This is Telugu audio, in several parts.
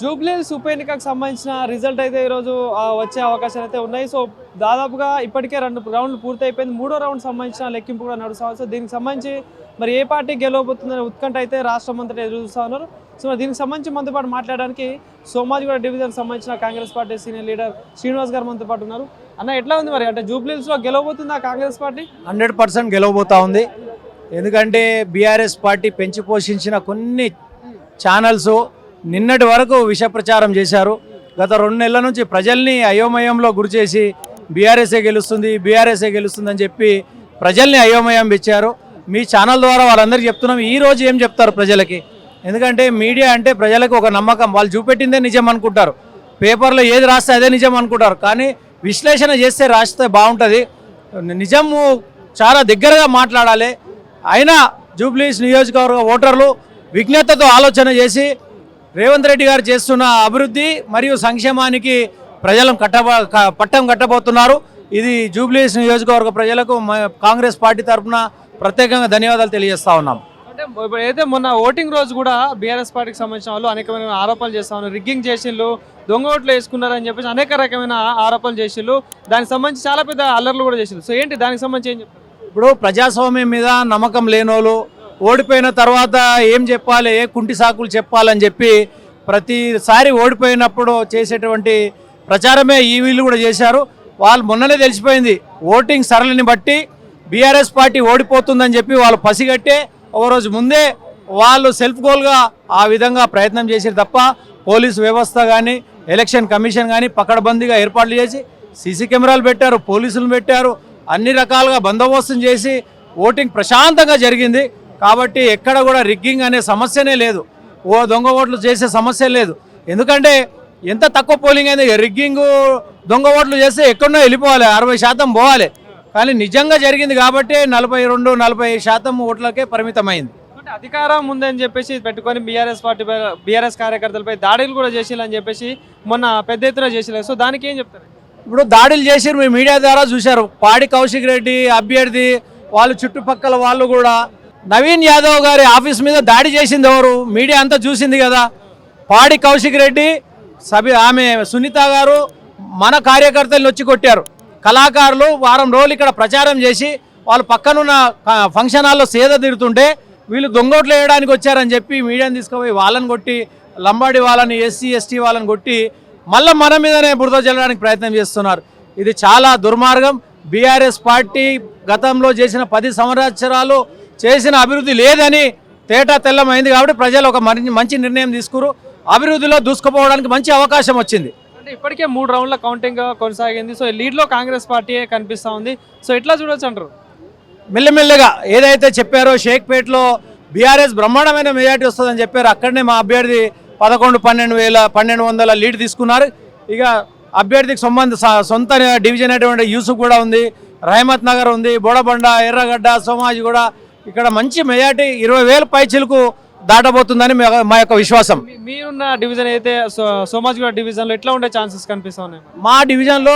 జూబ్లీహిల్స్ ఉప ఎన్నికకు సంబంధించిన రిజల్ట్ అయితే ఈరోజు వచ్చే అవకాశాలు అయితే ఉన్నాయి. సో దాదాపుగా ఇప్పటికే 2 రౌండ్లు పూర్తయిపోయింది. 3వ రౌండ్ సంబంధించిన లెక్కింపు కూడా నడుస్తుంది. సో దీనికి సంబంధించి మరి ఏ పార్టీ గెలవబోతుందనే ఉత్కంఠ అయితే రాష్ట్రం అంతటా ఎదురు చూస్తూ ఉన్నారు. సో దీనికి సంబంధించి మనతో పాటు మాట్లాడడానికి సోమాజిగూడ డివిజన్ సంబంధించిన Congress party senior leader Srinivas గారు మనతో పాటు ఉన్నారు. అన్న, ఎట్లా ఉంది మరి? అంటే జూబ్లీహిల్స్లో గెలవబోతుందా కాంగ్రెస్ పార్టీ? 100% గెలవబోతా ఉంది. ఎందుకంటే బీఆర్ఎస్ పార్టీ పెంచి పోషించిన కొన్ని ఛానల్స్ నిన్నటి వరకు విష ప్రచారం చేశారు. గత 2 నెలల నుంచి ప్రజల్ని అయోమయంలో గురిచేసి బీఆర్ఎస్ఏ గెలుస్తుందని చెప్పి ప్రజల్ని అయోమయం ఇచ్చారు. మీ ఛానల్ ద్వారా వాళ్ళందరికీ చెప్తున్నాం, ఈరోజు ఏం చెప్తారు ప్రజలకి? ఎందుకంటే మీడియా అంటే ప్రజలకు ఒక నమ్మకం, వాళ్ళు చూపెట్టిందే నిజం అనుకుంటారు, పేపర్లో ఏది రాస్తే అదే నిజం అనుకుంటారు. కానీ విశ్లేషణ చేస్తే రాస్తే బాగుంటుంది, నిజము చాలా దగ్గరగా మాట్లాడాలి. అయినా జూబ్లీహిల్స్ నియోజకవర్గ ఓటర్లు విజ్ఞతతో ఆలోచన చేసి రేవంత్ రెడ్డి గారు చేస్తున్న అభివృద్ధి మరియు సంక్షేమానికి ప్రజలను పట్టం కట్టబోతున్నారు. ఇది జూబ్లీహిల్స్ నియోజకవర్గ ప్రజలకు కాంగ్రెస్ పార్టీ తరఫున ప్రత్యేకంగా ధన్యవాదాలు తెలియజేస్తా ఉన్నాం. అంటే అయితే మొన్న ఓటింగ్ రోజు కూడా బీఆర్ఎస్ పార్టీకి సంబంధించిన వాళ్ళు అనేకమైన ఆరోపణలు చేస్తా ఉన్నారు. రిగ్గింగ్ చేసిళ్ళు, దొంగ ఓట్లు వేసుకున్నారని చెప్పేసి అనేక రకమైన ఆరోపణలు చేసిళ్ళు. దానికి సంబంధించి చాలా పెద్ద అల్లర్లు కూడా చేసిళ్ళు. సో ఏంటి దానికి సంబంధించి ఏం చెప్తారు? ఇప్పుడు ప్రజాస్వామ్యం మీద నమ్మకం లేనోళ్ళు ఓడిపోయిన తర్వాత ఏం చెప్పాలి, ఏ కుంటి సాకులు చెప్పాలని చెప్పి ప్రతిసారి ఓడిపోయినప్పుడు చేసేటువంటి ప్రచారమే ఈ వీళ్ళు కూడా చేశారు. వాళ్ళు మొన్ననే తెలిసిపోయింది, ఓటింగ్ సరళిని బట్టి బీఆర్ఎస్ పార్టీ ఓడిపోతుందని చెప్పి వాళ్ళు పసిగట్టే ఒకరోజు ముందే వాళ్ళు సెల్ఫ్ గోల్గా ఆ విధంగా ప్రయత్నం చేశారు తప్ప పోలీసు వ్యవస్థ కానీ ఎలక్షన్ కమిషన్ కానీ పకడ్బందీగా ఏర్పాట్లు చేసి సీసీ కెమెరాలు పెట్టారు, పోలీసులు పెట్టారు, అన్ని రకాలుగా బందోబస్తును చేసి ఓటింగ్ ప్రశాంతంగా జరిగింది. కాబట్టి ఎక్కడ కూడా రిగ్గింగ్ అనే సమస్యనే లేదు, దొంగ ఓట్లు చేసే సమస్య లేదు. ఎందుకంటే ఎంత తక్కువ పోలింగ్ అయింది, రిగ్గింగ్ దొంగ ఓట్లు చేస్తే ఎక్కడో వెళ్ళిపోవాలి, 60% పోవాలి. కానీ నిజంగా జరిగింది కాబట్టి 42-40% ఓట్లకే పరిమితమైంది. అధికారం ఉందని చెప్పేసి పెట్టుకొని బీఆర్ఎస్ కార్యకర్తలపై దాడులు కూడా చేసిల్లని చెప్పేసి మొన్న పెద్ద ఎత్తున చేసిల్లు. సో దానికి ఏం చెప్తారు? ఇప్పుడు దాడులు చేసిరు, మీ మీడియా ద్వారా చూశారు. పాడి కౌశిక్ రెడ్డి అభ్యర్థి వాళ్ళు చుట్టుపక్కల వాళ్ళు కూడా నవీన్ యాదవ్ గారి ఆఫీస్ మీద దాడి చేసింది ఎవరు? మీడియా అంతా చూసింది కదా. పాడి కౌశిక్ రెడ్డి ఆమె సునీత గారు మన కార్యకర్తలను వచ్చి కొట్టారు. కళాకారులు వారం రోజులు ఇక్కడ ప్రచారం చేసి వాళ్ళు పక్కనున్న ఫంక్షన్ హాల్లో సేద తీరుతుంటే వీళ్ళు దొంగోట్లు వేయడానికి వచ్చారని చెప్పి మీడియాని తీసుకుపోయి వాళ్ళని కొట్టి, లంబాడి వాళ్ళని, ఎస్సీ ఎస్టీ వాళ్ళని కొట్టి మళ్ళీ మన మీదనే బురద జల్లడానికి ప్రయత్నం చేస్తున్నారు. ఇది చాలా దుర్మార్గం. బీఆర్ఎస్ పార్టీ గతంలో చేసిన 10 సంవత్సరాలు చేసిన అభివృద్ధి లేదని తేటా తెల్లమైంది. కాబట్టి ప్రజలు ఒక మంచి నిర్ణయం తీసుకురు, అభివృద్ధిలో దూసుకుపోవడానికి మంచి అవకాశం వచ్చింది. అంటే ఇప్పటికే 3 రౌండ్ల కౌంటింగ్ కొనసాగింది. సో లీడ్లో కాంగ్రెస్ పార్టీ కనిపిస్తూ ఉంది. సో ఎట్లా చూడొచ్చు అంటారు? మెల్లమెల్లగా ఏదైతే చెప్పారో షేక్పేట్లో బీఆర్ఎస్ బ్రహ్మాండమైన మెజార్టీ వస్తుందని చెప్పారు. అక్కడనే మా అభ్యర్థి 11-1200 లీడ్ తీసుకున్నారు. ఇక అభ్యర్థికి సొంత డివిజన్ అయినటువంటి యూసుఫ్ కూడా ఉంది, రహమత్ నగర్ ఉంది, బోడబండ, ఎర్రగడ్డ, సోమాజిగూడ, ఇక్కడ మంచి మెజార్టీ 20,000 పైచిలకు దాటబోతుందని మా యొక్క విశ్వాసం. మీరున్న డివిజన్ అయితే సోమాజిగూడ డివిజన్లో ఎట్లా ఉండే ఛాన్సెస్ కనిపిస్తున్నాయి? మా డివిజన్లో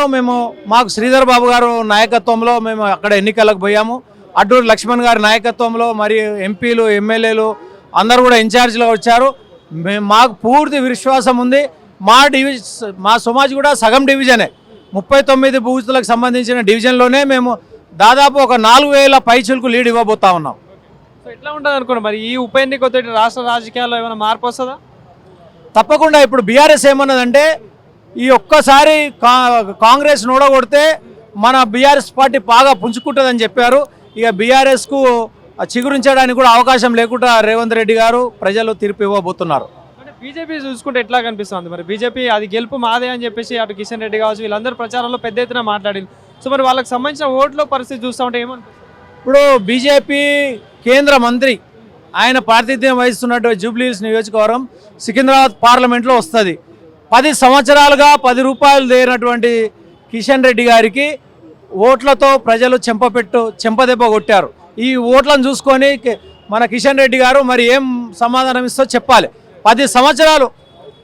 మాకు శ్రీధర్ బాబు గారు నాయకత్వంలో మేము అక్కడ ఎన్నికలకు పోయాము. అడ్డూరు లక్ష్మణ్ గారి నాయకత్వంలో మరి ఎంపీలు, ఎమ్మెల్యేలు అందరూ కూడా ఇన్ఛార్జ్లో వచ్చారు. మాకు పూర్తి విశ్వాసం ఉంది. మా సోమాజిగూడ సగం డివిజనే, 39 బూతులకు సంబంధించిన డివిజన్లోనే మేము దాదాపు ఒక 4,000 పైచులకు లీడ్ ఇవ్వబోతా ఉన్నాం. సో ఎట్లా ఉంటుంది అనుకోండి మరి ఈ ఉప ఎన్నికతో రాష్ట్ర రాజకీయాల్లో ఏమైనా మార్పు వస్తుందా? తప్పకుండా. ఇప్పుడు బీఆర్ఎస్ ఏమన్నదంటే ఈ ఒక్కసారి కాంగ్రెస్ నూడగొడితే మన బీఆర్ఎస్ పార్టీ బాగా పుంజుకుంటుందని చెప్పారు. ఇక బీఆర్ఎస్కు చిగురించడానికి కూడా అవకాశం లేకుండా రేవంత్ రెడ్డి గారు ప్రజలు తీర్పు ఇవ్వబోతున్నారు. అంటే బీజేపీ చూసుకుంటే ఎట్లా కనిపిస్తుంది మరి? బీజేపీ అది గెలుపు మాదే అని చెప్పేసి అటు కిషన్ రెడ్డి కావచ్చు వీళ్ళందరూ ప్రచారంలో పెద్ద ఎత్తున మాట్లాడింది. సో మరి వాళ్ళకి సంబంధించిన ఓట్ల పరిస్థితి చూస్తూ ఉంటే ఏమనిపిస్తుంది? ఇప్పుడు బీజేపీ కేంద్ర మంత్రి ఆయన ప్రాతినిధ్యం వహిస్తున్నటువంటి జూబ్లీహిల్స్ నియోజకవర్గం సికింద్రాబాద్ పార్లమెంట్లో వస్తుంది. 10 సంవత్సరాలుగా 10 రూపాయలు దేనటువంటి కిషన్ రెడ్డి గారికి ఓట్లతో ప్రజలు చెంపదెబ్బ కొట్టారు. ఈ ఓట్లను చూసుకొని మన కిషన్ రెడ్డి గారు మరి ఏం సమాధానం ఇస్తో చెప్పాలి. 10 సంవత్సరాలు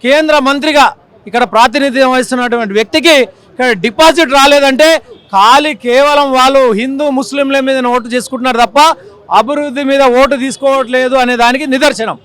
కేంద్ర మంత్రిగా ఇక్కడ ప్రాతినిధ్యం వహిస్తున్నటువంటి వ్యక్తికి ఇక్కడ డిపాజిట్ రాలేదంటే కేవలం వాళ్ళు హిందూ ముస్లింల మీద ఓటు చేసుకుంటున్నారు తప్ప అభివృద్ధి మీద ఓటు తీసుకోవట్లేదు అనే దానికి నిదర్శనం.